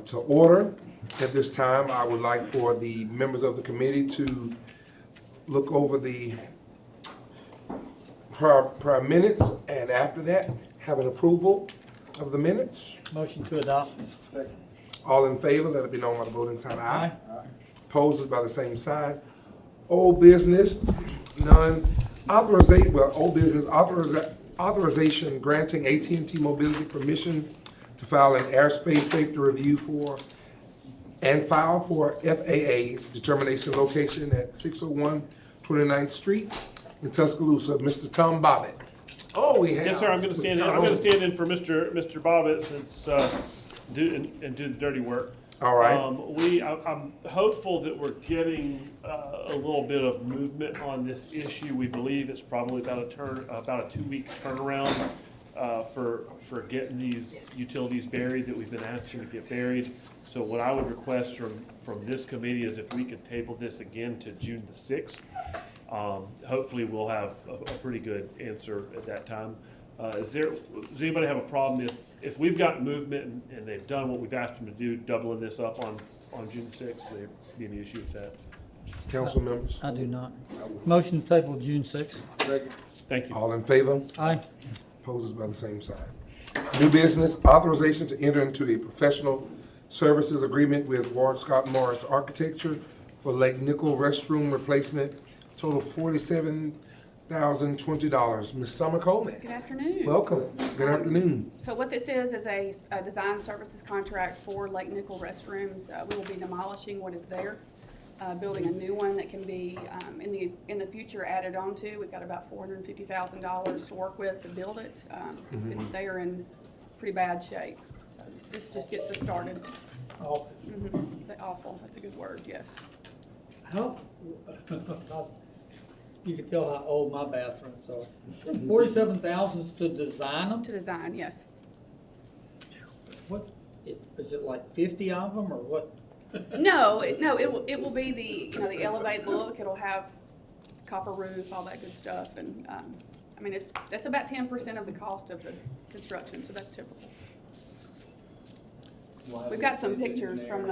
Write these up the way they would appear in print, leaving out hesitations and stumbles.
to order. At this time, I would like for the members of the committee to look over the prior minutes, and after that, have an approval of the minutes. Motion to adopt. All in favor, let it be known by the voting sign aye. Aye. Opposed by the same sign. Old business, none. Old business, authorization granting AT&T Mobility permission to file an airspace safety review and file for FAA determination location at 601 29th Street in Tuscaloosa. Mr. Tom Bobbitt. Oh, we have. Yes, sir, I'm gonna stand in, for Mr. Bobbitt since, do the dirty work. All right. I'm hopeful that we're getting a little bit of movement on this issue. We believe it's probably about a 2-week turnaround for getting these utilities buried that we've been asking to get buried. So what I would request from this committee is if we could table this again to June the 6th. Hopefully we'll have a pretty good answer at that time. Does anybody have a problem if we've got movement and they've done what we've asked them to do, doubling this up on June 6th? Would there be any issue with that? Council members. I do not. Motion to table June 6th. Second. Thank you. All in favor? Aye. Opposed by the same sign. New business, authorization to enter into a professional services agreement with Ward Scott Morris Architecture for Lake Nickel restroom replacement, total $47,020. Ms. Summer Coleman. Good afternoon. Welcome. Good afternoon. So what this is a design services contract for Lake Nickel restrooms. We will be demolishing what is there, building a new one that can be in the future added onto. We've got about $450,000 to work with to build it. They are in pretty bad shape. So this just gets us started. Awful. Awful. That's a good word. Yes. How, you can tell how old my bathrooms are. 47,000 is to design them? To design. Yes. What, is it like 50 of them or what? No. It will be the the Elevate look. It'll have copper roof, all that good stuff, and I mean that's about 10% of the cost of the construction, so that's typical. We've got some pictures from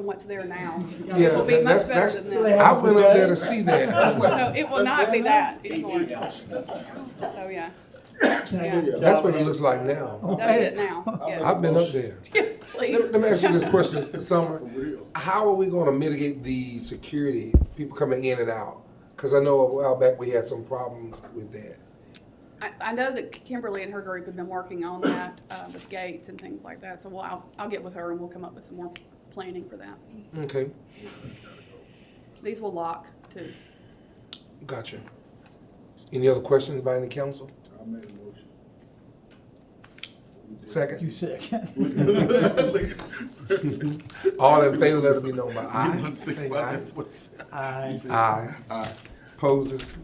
what's there now. It will be much better than that. I went up there to see that. So it will not be that anymore. So yeah. That's what it looks like now. That's it now. Yes. I've been up there. Please. Let me ask you this question, Summer. How are we going to mitigate the security, people coming in and out? Because I know a while back we had some problems with that. I know that Kimberly and her group have been working on that with gates and things like that. So I'll get with her and we'll come up with some more planning for that. Okay, These will lock too. gotcha. Any other questions by any council? I made a motion. Second? You second. All in favor, let it be known by aye. Say aye. Aye. Aye. Opposes?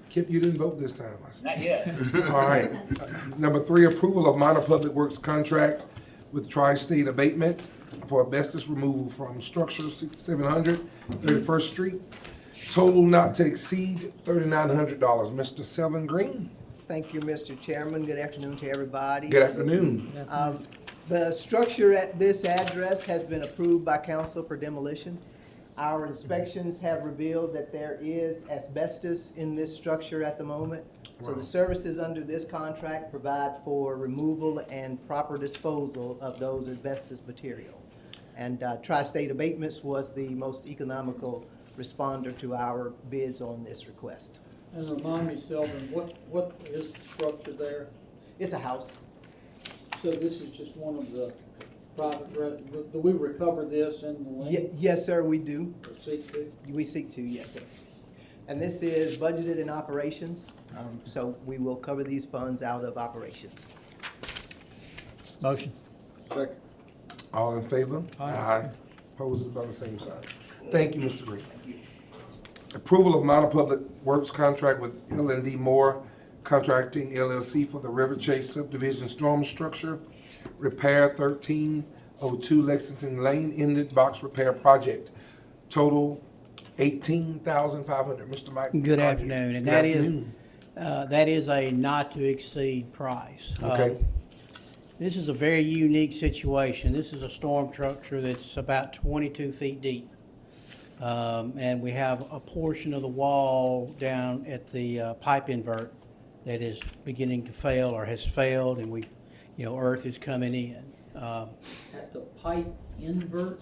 Kip, you didn't vote this time, I see. Not yet. All right. Number 3, approval of minor public works contract with Tri-State Abatement for asbestos removal from structure 6700 31st Street. Total not to exceed $3,900. Mr. Selvin Green. Thank you, Mr. Chairman. Good afternoon to everybody. Good afternoon. The structure at this address has been approved by council for demolition. Our inspections have revealed that there is asbestos in this structure at the moment. So the services under this contract provide for removal and proper disposal of those asbestos material. And Tri-State Abatements was the most economical responder to our bids on this request. And remind me, Selvin, what is the structure there? It's a house. So this is just one of the private, do we recover this in the lien? Yes, sir, we do. Or seek to? We seek to, yes, sir. And this is budgeted in operations, so we will cover these funds out of operations. Motion. Second. All in favor? Aye. Opposes by the same side. Thank you, Mr. Green. Approval of minor public works contract with L&D Moore Contracting LLC for the River Chase Subdivision Storm Structure Repair 1302 Lexington Lane Ended Box Repair Project. Total $18,500. Mr. Mike. Good Hodges. afternoon, and Good afternoon. that is a not to exceed price. Okay. This is a very unique situation. This is a storm structure that's about 22 feet deep. And we have a portion of the wall down at the pipe invert that is beginning to fail or has failed, and earth is coming in. At the pipe invert?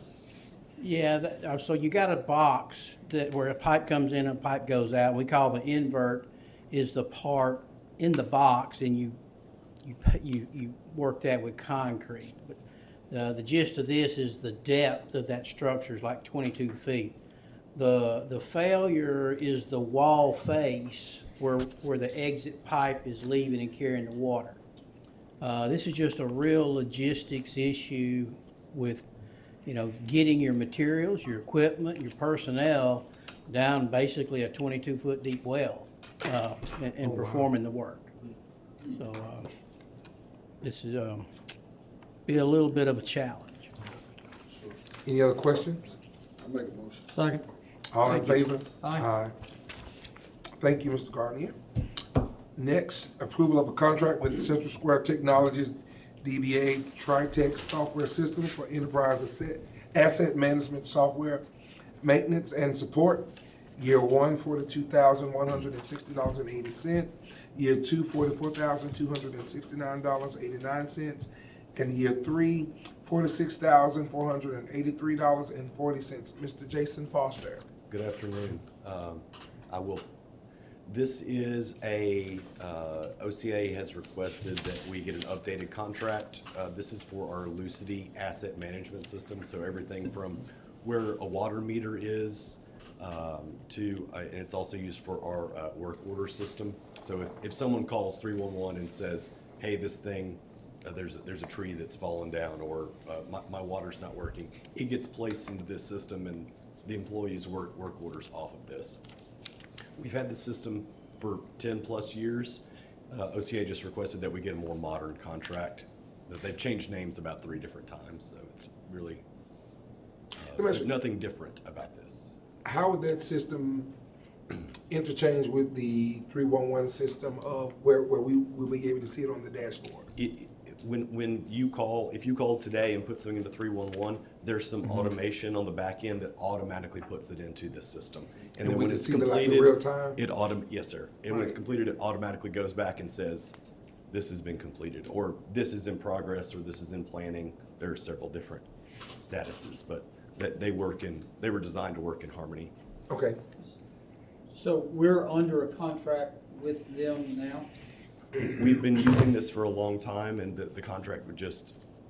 Yeah, so you got a box where a pipe comes in and a pipe goes out. We call the invert is the part in the box, and you work that with concrete. But the gist of this is the depth of that structure is like 22 feet. The failure is the wall face where the exit pipe is leaving and carrying the water. This is just a real logistics issue with, getting your materials, your equipment, your personnel down basically a 22-foot deep well and performing the work. So this is be a little bit of a challenge. Any other questions? I make a motion. Second. All in Thank you. favor? Aye. Thank you, Mr. Garnier. Next, approval of a contract with Central Square Technologies, DBA Tritech Software Systems for enterprise asset management software, maintenance and support. Year one, $42,160.80. Year two, $44,269.89. And year three, $46,483.40. Mr. Jason Foster. Good afternoon. This is OCA has requested that we get an updated contract. This is for our Lucity asset management system. So everything from where a water meter is to, and it's also used for our work order system. So if someone calls 311 and says, hey, this thing, there's a tree that's fallen down, or my water's not working, it gets placed into this system and the employees work orders off of this. We've had the system for 10 plus years. OCA just requested that we get a more modern contract. They've changed names about 3 different times, so it's really there's nothing different about this. How would that system interchange with the 311 system of where we will be able to see it on the dashboard? When you call, if you call today and put something into 311, there's some automation on the back end that automatically puts it into this system. And then we when can it's see it like in completed, real time? yes, sir. And when it's completed, it automatically goes back and says, this has been completed, or this is in progress, or this is in planning. There are several different statuses, but that they were designed to work in harmony. Okay. So we're under a contract with them now? We've been using this for a long time, and the contract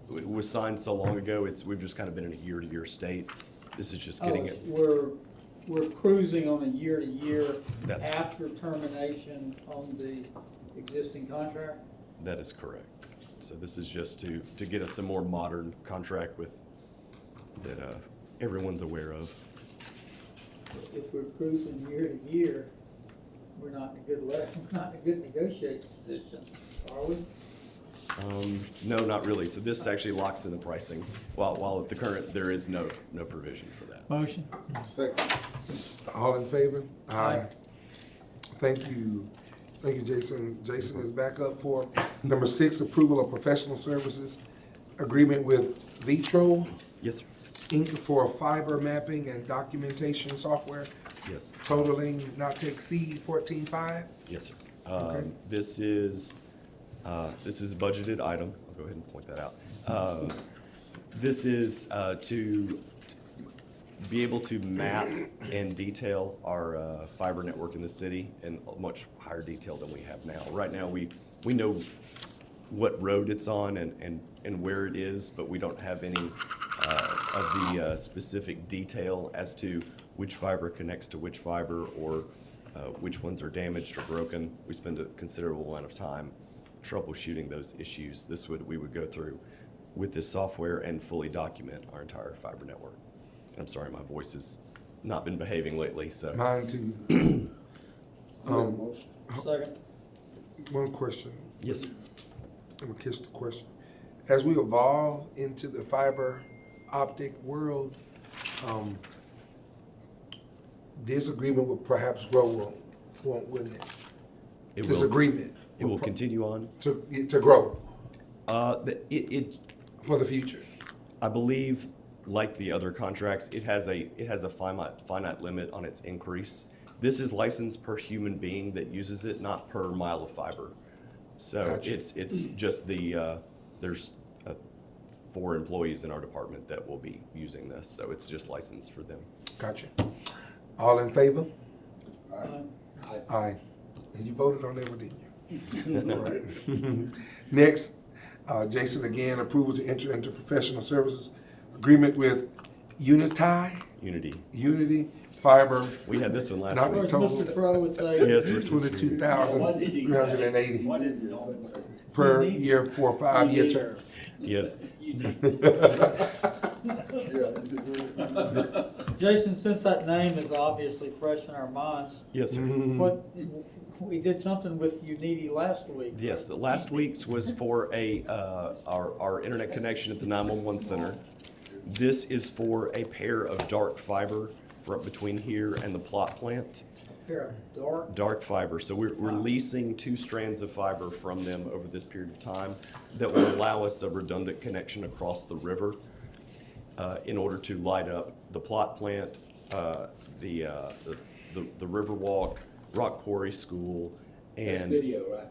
was signed so long ago. We've just kind of been in a year-to-year state. This is just getting it. We're cruising on a year-to-year That's- after termination on the existing contract? That is correct. So this is just to get us a more modern contract that everyone's aware of. If we're cruising year-to-year, we're not in a good negotiating position, are we? No, not really. So this actually locks in the pricing, while at the current, there is no provision for that. Motion. Second. All in favor? Aye. Thank you. Thank you, Jason. Jason is back up for number 6, approval of professional services agreement with Vitro Yes, sir. Inc. for fiber mapping and documentation software Yes, totaling not to exceed 14.5. yes, sir. Okay. This is a budgeted item. I'll go ahead and point that out. This is to be able to map and detail our fiber network in the city in much higher detail than we have now. Right now, we know what road it's on and where it is, but we don't have any of the specific detail as to which fiber connects to which fiber, or which ones are damaged or broken. We spend a considerable amount of time troubleshooting those issues. We would go through with this software and fully document our entire fiber network. I'm sorry, my voice has not been behaving lately, so. Mine too. I make a motion. Second. One question. Yes, sir. I'm gonna kiss the question. As we evolve into the fiber optic world, this agreement will perhaps grow, wouldn't it? It This will- agreement. It will continue on. To grow. It, for the future? I believe, like the other contracts, it has a finite limit on its increase. This is licensed per human being that uses it, not per mile of fiber. So Gotcha. it's just the, there's 4 employees in our department that will be using this, so it's just licensed for them. Gotcha. All in favor? Aye. Aye. And you voted on that one, didn't you? All right. Next, Jason, again, approval to enter into professional services agreement with Unity Fiber. We had this one last Not week. Where's total. Mr. Crowe would say? Yes, we're $22,380 Why didn't you say? per year for a 5-year term. Yes. Yeah, you did good. Jason, since that name is obviously fresh in our minds, Yes, sir. what, we did something with Unity last week. Yes, the last week's was for our internet connection at the 911 center. This is for a pair of dark fiber from between here and the plot plant. Here, dark. Dark fiber, so we're leasing 2 strands of fiber from them over this period of time that will allow us a redundant connection across the river in order to light up the plot plant, the Riverwalk, Rock Quarry School, and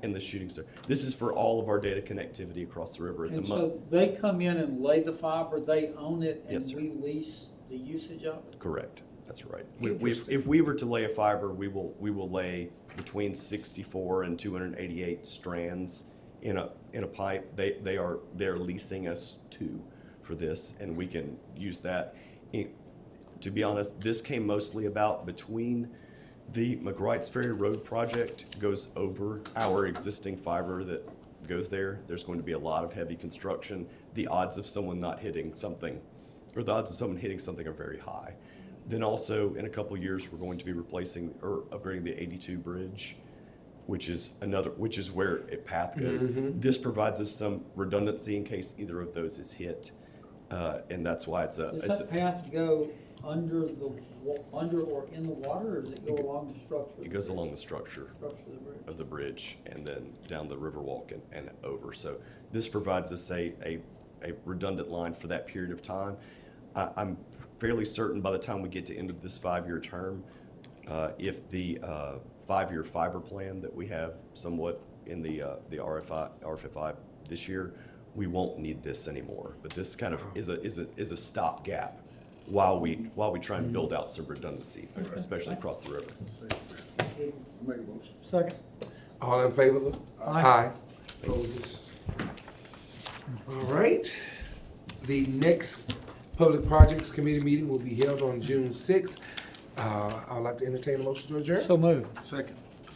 and the shooting star. This is for all of our data connectivity across the river at the And moment. so they come in and lay the fiber, they own it, and Yes, sir. we lease the usage of it? Correct, that's right. If we were to lay a fiber, we will lay between 64 and 288 strands in a pipe. They're leasing us 2 for this, and we can use that. To be honest, this came mostly about between the McWright's Ferry Road project goes over our existing fiber that goes there. There's going to be a lot of heavy construction. The odds of someone not hitting something, or the odds of someone hitting something, are very high. Then also, in a couple years, we're going to be replacing or upgrading the 82 bridge, which is where a path goes. This provides us some redundancy in case either of those is hit, and that's why it's Does that path go under or in the water, or does it go along the structure? it goes along the structure Structure of the bridge. of the bridge and then down the Riverwalk and over. So this provides us a redundant line for that period of time. I'm fairly certain by the time we get to end of this 5-year term, if the 5-year fiber plan that we have somewhat in the RFI this year, we won't need this anymore. But this kind of is a stopgap while we try and build out some redundancy, especially across the river. Make a motion. Second. All in favor? Aye. Opposes? All right. The next Public Projects Committee meeting will be held on June 6th. I'd like to entertain a motion to adjourn. So move. Second.